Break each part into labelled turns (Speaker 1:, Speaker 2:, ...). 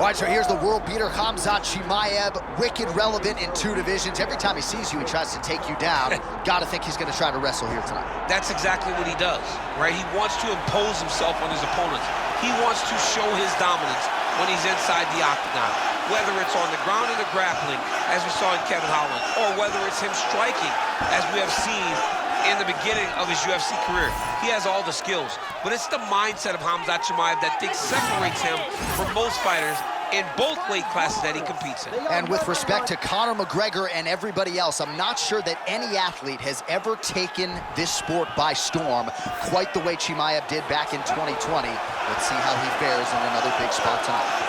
Speaker 1: All right, so here's the world beater, Khamzat Chimaev, wicked relevant in 2 divisions. Every time he sees you, he tries to take you down. Gotta think he's gonna try to wrestle here tonight.
Speaker 2: That's exactly what he does, right? He wants to impose himself on his opponents. He wants to show his dominance when he's inside the octagon, whether it's on the ground in the grappling, as we saw in Kevin Holland, or whether it's him striking, as we have seen in the beginning of his UFC career. He has all the skills, but it's the mindset of Khamzat Chimaev that separates him from most fighters in both weight classes that he competes in.
Speaker 1: And with respect to Conor McGregor and everybody else, I'm not sure that any athlete has ever taken this sport by storm quite the way Chimaev did back in 2020. Let's see how he fares in another big spot tonight.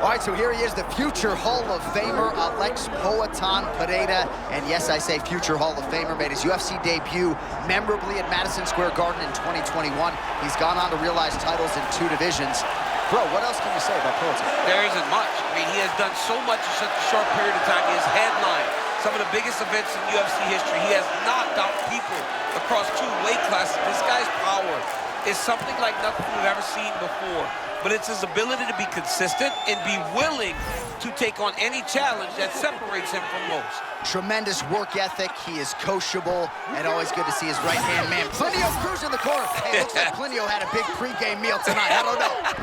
Speaker 1: All right, so here he is, the future Hall of Famer, Pereira. And yes, I say future Hall of Famer, made his UFC debut memorably at Madison Square Garden in 2021. He's gone on to realize titles in 2 divisions. Bro, what else can you say about Pereira?
Speaker 2: There isn't much. I mean, he has done so much in such a short period of time. He has headlined some of the biggest events in UFC history. He has knocked out people across 2 weight classes. This guy's power is something like nothing we've ever seen before. But it's his ability to be consistent and be willing to take on any challenge that separates him from most.
Speaker 1: Tremendous work ethic. He is coachable, and always good to see his right-hand man. Plinio Cruz in the corner. Hey, looks like Plinio had a big pregame meal tonight. I don't know.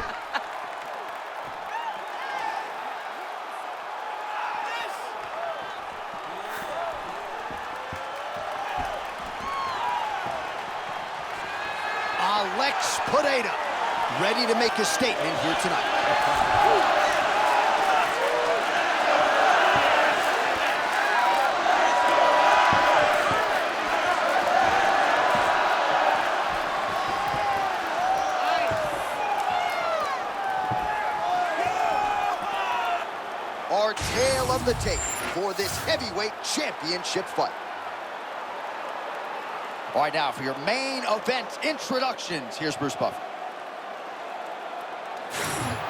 Speaker 1: Pereira, ready to make a statement here tonight. Our tale of the tape for this heavyweight championship fight. All right, now for your main event introductions, here's Bruce Buffer.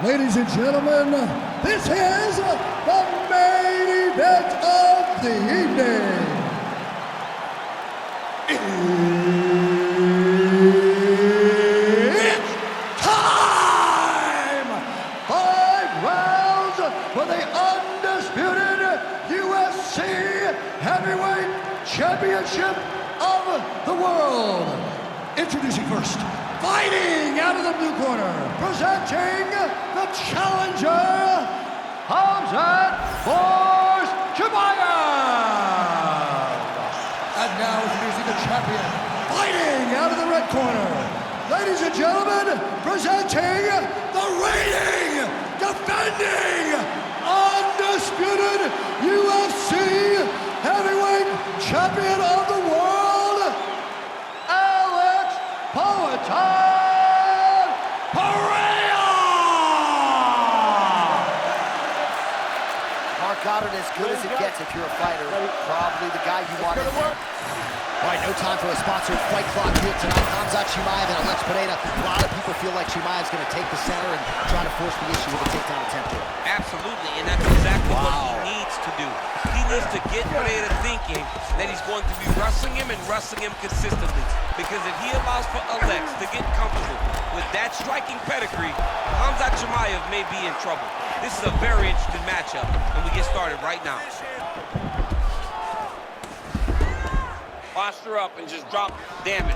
Speaker 3: Ladies and gentlemen, this is the main event of the evening. It's time! 5 rounds for the undisputed UFC Heavyweight Championship of the world. Introducing first, fighting out of the blue corner, presenting the challenger, Khamzat Chimaev. And now introducing the champion, fighting out of the red corner. Ladies and gentlemen, presenting the reigning, defending, undisputed UFC Heavyweight Champion of the world, Pereira!
Speaker 1: Mark Goddard, as good as it gets if you're a fighter. Probably the guy you want in there. All right, no time for a sponsored fight clock here tonight. Khamzat Chimaev and Pereira. A lot of people feel like Chimaev's going to take the center and try to force the issue with a takedown attempt here.
Speaker 2: Absolutely, and that's exactly what he needs to do. He needs to get Pereira thinking that he's going to be wrestling him and wrestling him consistently. Because if he allows for Alex to get comfortable with that striking pedigree, Khamzat Chimaev may be in trouble. This is a very interesting matchup, and we get started right now. Posture up and just drop damage.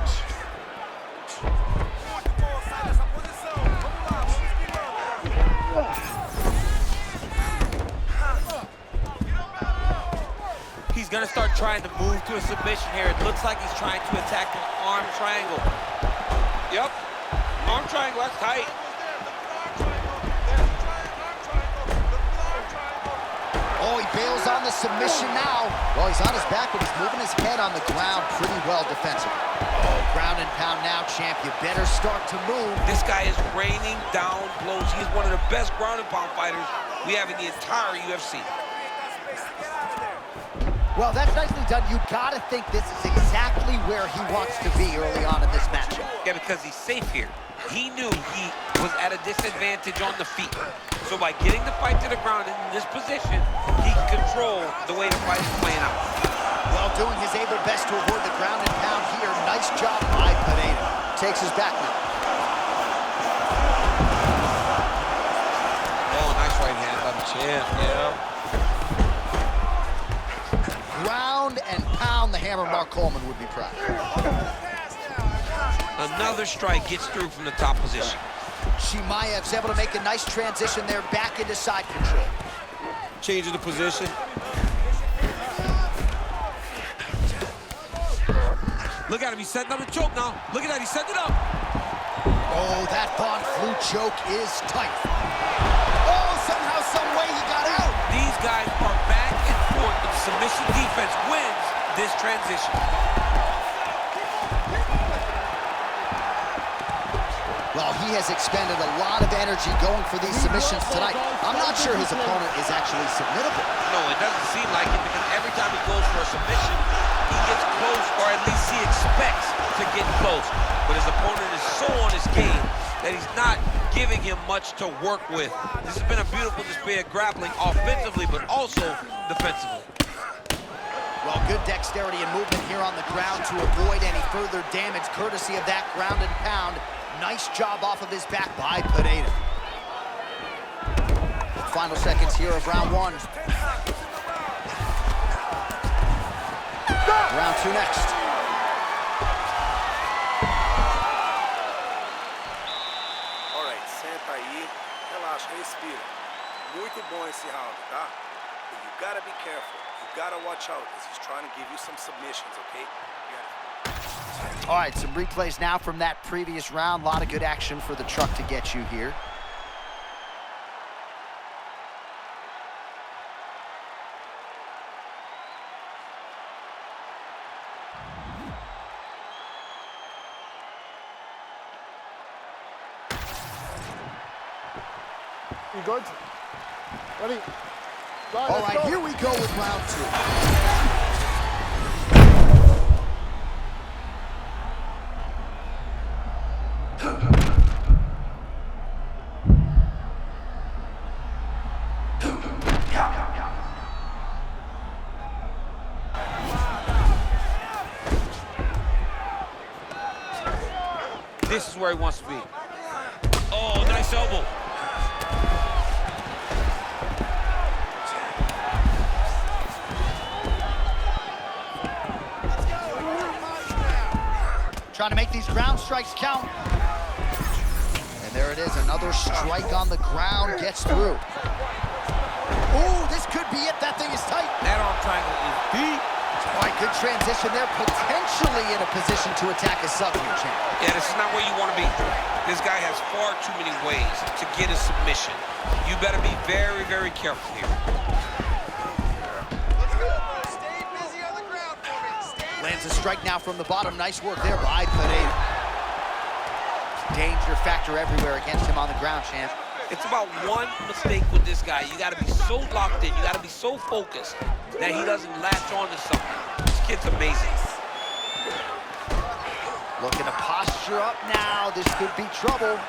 Speaker 2: He's gonna start trying to move to a submission here. It looks like he's trying to attack an arm triangle. Yep, arm triangle, that's tight.
Speaker 1: Oh, he bails on the submission now. Well, he's on his back, but he's moving his head on the ground pretty well defensively. Oh, ground and pound now, champ. You better start to move.
Speaker 2: This guy is raining down blows. He's one of the best ground and pound fighters we have in the entire UFC.
Speaker 1: Well, that's nicely done. You gotta think this is exactly where he wants to be early on in this matchup.
Speaker 2: Yeah, because he's safe here. He knew he was at a disadvantage on the feet. So by getting the fight to the ground in this position, he can control the way the fight is playing out.
Speaker 1: Well, doing his able best to avoid the ground and pound here. Nice job by Pereira. Takes his back now.
Speaker 2: Oh, nice right hand by the champ, yeah.
Speaker 1: Ground and pound, the hammer Mark Coleman would be proud.
Speaker 2: Another strike gets through from the top position.
Speaker 1: Chimaev's able to make a nice transition there back into side control.
Speaker 4: Changing the position.
Speaker 2: Look at him, he's setting up a choke now. Look at that, he's setting it up.
Speaker 1: Oh, that Von Flue choke is tight. Oh, somehow, some way he got out.
Speaker 2: These guys are back and forth. The submission defense wins this transition.
Speaker 1: Well, he has expended a lot of energy going for these submissions tonight. I'm not sure his opponent is actually submittable.
Speaker 2: No, it doesn't seem like it, because every time he goes for a submission, he gets close, or at least he expects to get close. But his opponent is so on his game that he's not giving him much to work with. This has been a beautiful display of grappling offensively, but also defensively.
Speaker 1: Well, good dexterity and movement here on the ground to avoid any further damage, courtesy of that ground and pound. Nice job off of his back by Pereira. Final seconds here of round one. Round two next.
Speaker 5: All right, senta aí, relaxa, respira. Muito bom esse round, tá? But you gotta be careful. You gotta watch out, because he's trying to give you some submissions, okay?
Speaker 1: All right, some replays now from that previous round. A lot of good action for the truck to get you here.
Speaker 3: You good? Ready?
Speaker 1: All right, here we go with round two.
Speaker 2: This is where he wants to be. Oh, nice elbow.
Speaker 1: Trying to make these ground strikes count. And there it is, another strike on the ground, gets through. Ooh, this could be it. That thing is tight.
Speaker 2: That arm triangle is deep.
Speaker 1: All right, good transition there, potentially in a position to attack a sub here, champ.
Speaker 2: Yeah, this is not where you want to be. This guy has far too many ways to get a submission. You better be very, very careful here.
Speaker 1: Lands a strike now from the bottom. Nice work there by Pereira. Danger factor everywhere against him on the ground, champ.
Speaker 2: It's about one mistake with this guy. You got to be so locked in. You got to be so focused that he doesn't latch on to something. This kid's amazing.
Speaker 1: Looking to posture up now. This could be trouble.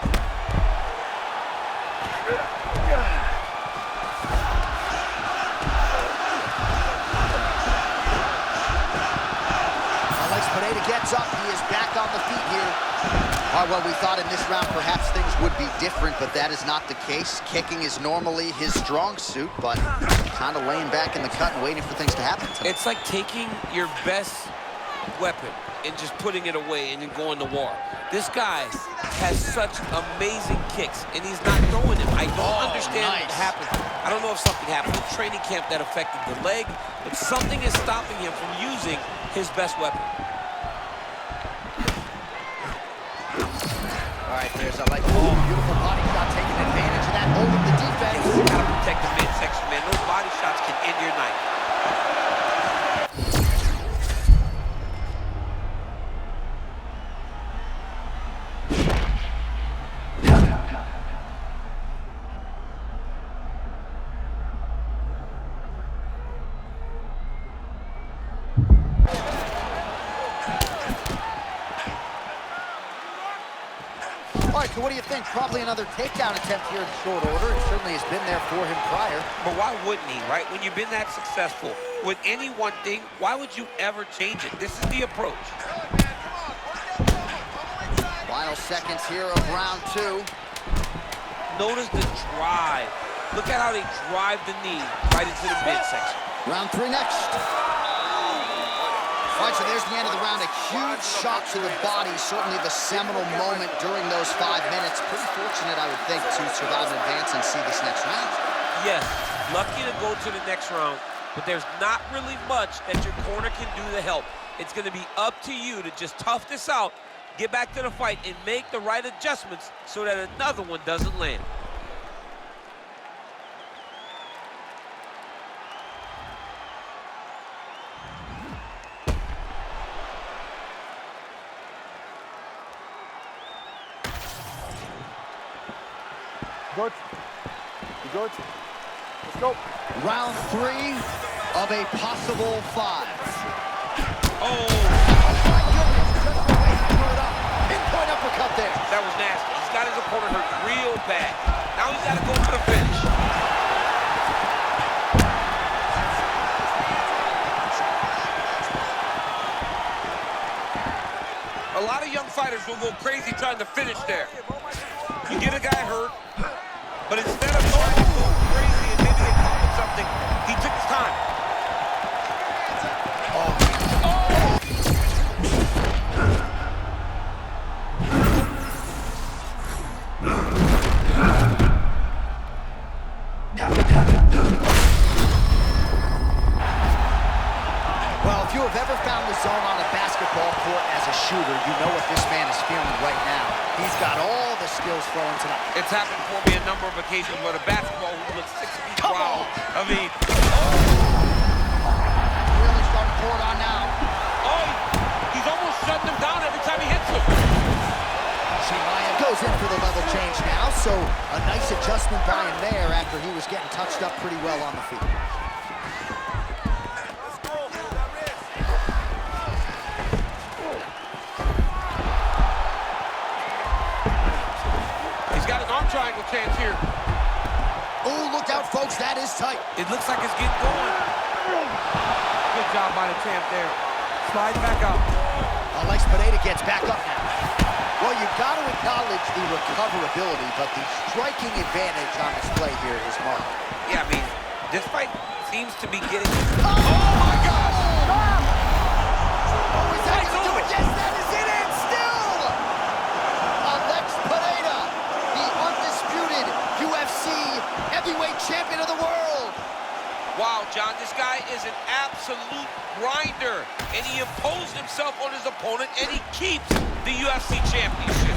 Speaker 1: Alex Pereira gets up. He is back on the feet here. All right, well, we thought in this round perhaps things would be different, but that is not the case. Kicking is normally his strong suit, but kind of laying back in the cut and waiting for things to happen tonight.
Speaker 2: It's like taking your best weapon and just putting it away and then going to war. This guy has such amazing kicks, and he's not throwing them. I don't understand what happened. I don't know if something happened in training camp that affected the leg, but something is stopping him from using his best weapon.
Speaker 1: All right, there's a beautiful body shot, taking advantage of that, holding the defense.
Speaker 2: You gotta protect the midsection, man. Those body shots can end your night.
Speaker 1: So what do you think? Probably another takedown attempt here in short order. It certainly has been there for him prior.
Speaker 2: But why wouldn't he, right? When you've been that successful with any one thing, why would you ever change it? This is the approach.
Speaker 1: Final seconds here of round 2.
Speaker 2: Notice the drive. Look at how they drive the knee right into the midsection.
Speaker 1: Round 3 next. All right, so there's the end of the round. A huge shot to the body, certainly the seminal moment during those 5 minutes. Pretty fortunate, I would think, to survive and advance and see this next round.
Speaker 2: Yes, lucky to go to the next round, but there's not really much that your corner can do to help. It's going to be up to you to just tough this out, get back to the fight, and make the right adjustments so that another one doesn't land.
Speaker 6: Good. You good? Let's go.
Speaker 1: Round 3 of a possible 5.
Speaker 2: Oh,
Speaker 1: My goodness, just the way he threw it up. Pinpoint uppercut there.
Speaker 2: that was nasty. He's got his opponent hurt real bad. Now he's got to go for the finish. A lot of young fighters will go crazy trying to finish there. You get a guy hurt, but instead of going crazy and maybe they come with something, he took his time.
Speaker 1: Well, if you have ever found the zone on a basketball court as a shooter, you know what this man is feeling right now. He's got all the skills flowing tonight.
Speaker 2: It's happened for me a number of occasions with a basketball who looks 6 feet
Speaker 1: Come
Speaker 2: wild.
Speaker 1: on.
Speaker 2: I mean,
Speaker 1: Really starting to pour it on now.
Speaker 2: oh, he's almost shutting him down every time he hits him.
Speaker 1: Chimaev goes in for the level change now, so a nice adjustment by him there after he was getting touched up pretty well on the feet.
Speaker 5: Let's go. That wrist.
Speaker 2: He's got an arm triangle chance here.
Speaker 1: Oh, look out, folks. That is tight.
Speaker 2: It looks like it's getting going.
Speaker 6: Good job by the champ there. Slide back up.
Speaker 1: Alex Pereira gets back up now. Well, you've got to acknowledge the recoverability, but the striking advantage on display here is marked.
Speaker 2: Yeah, I mean, this fight seems to be getting...
Speaker 1: Oh,
Speaker 2: my gosh!
Speaker 1: Oh, is that going to do it? Yes, that is it, and still! Alex Pereira, the undisputed UFC heavyweight champion of the world.
Speaker 2: Wow, John, this guy is an absolute grinder, and he imposed himself on his opponent, and he keeps the UFC championship.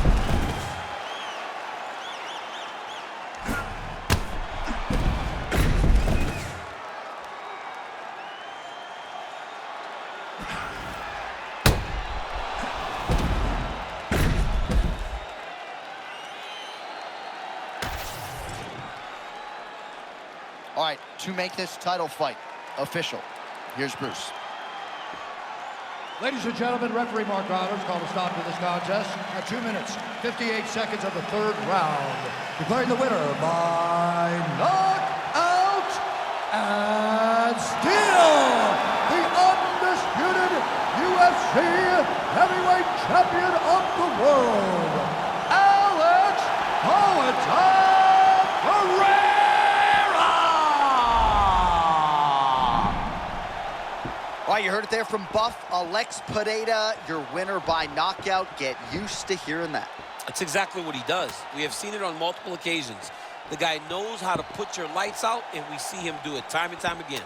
Speaker 1: All right, to make this title fight official, here's Bruce.
Speaker 3: Ladies and gentlemen, referee Mark Roberts called a stop to this contest at 2 minutes, 58 seconds of the 3rd round. Declaring the winner by knockout and still the undisputed UFC heavyweight champion of the world, Alex Pereira!
Speaker 1: All right, you heard it there from Buff. Alex Pereira, your winner by knockout. Get used to hearing that.
Speaker 2: That's exactly what he does. We have seen it on multiple occasions. The guy knows how to put your lights out, and we see him do it time and time again.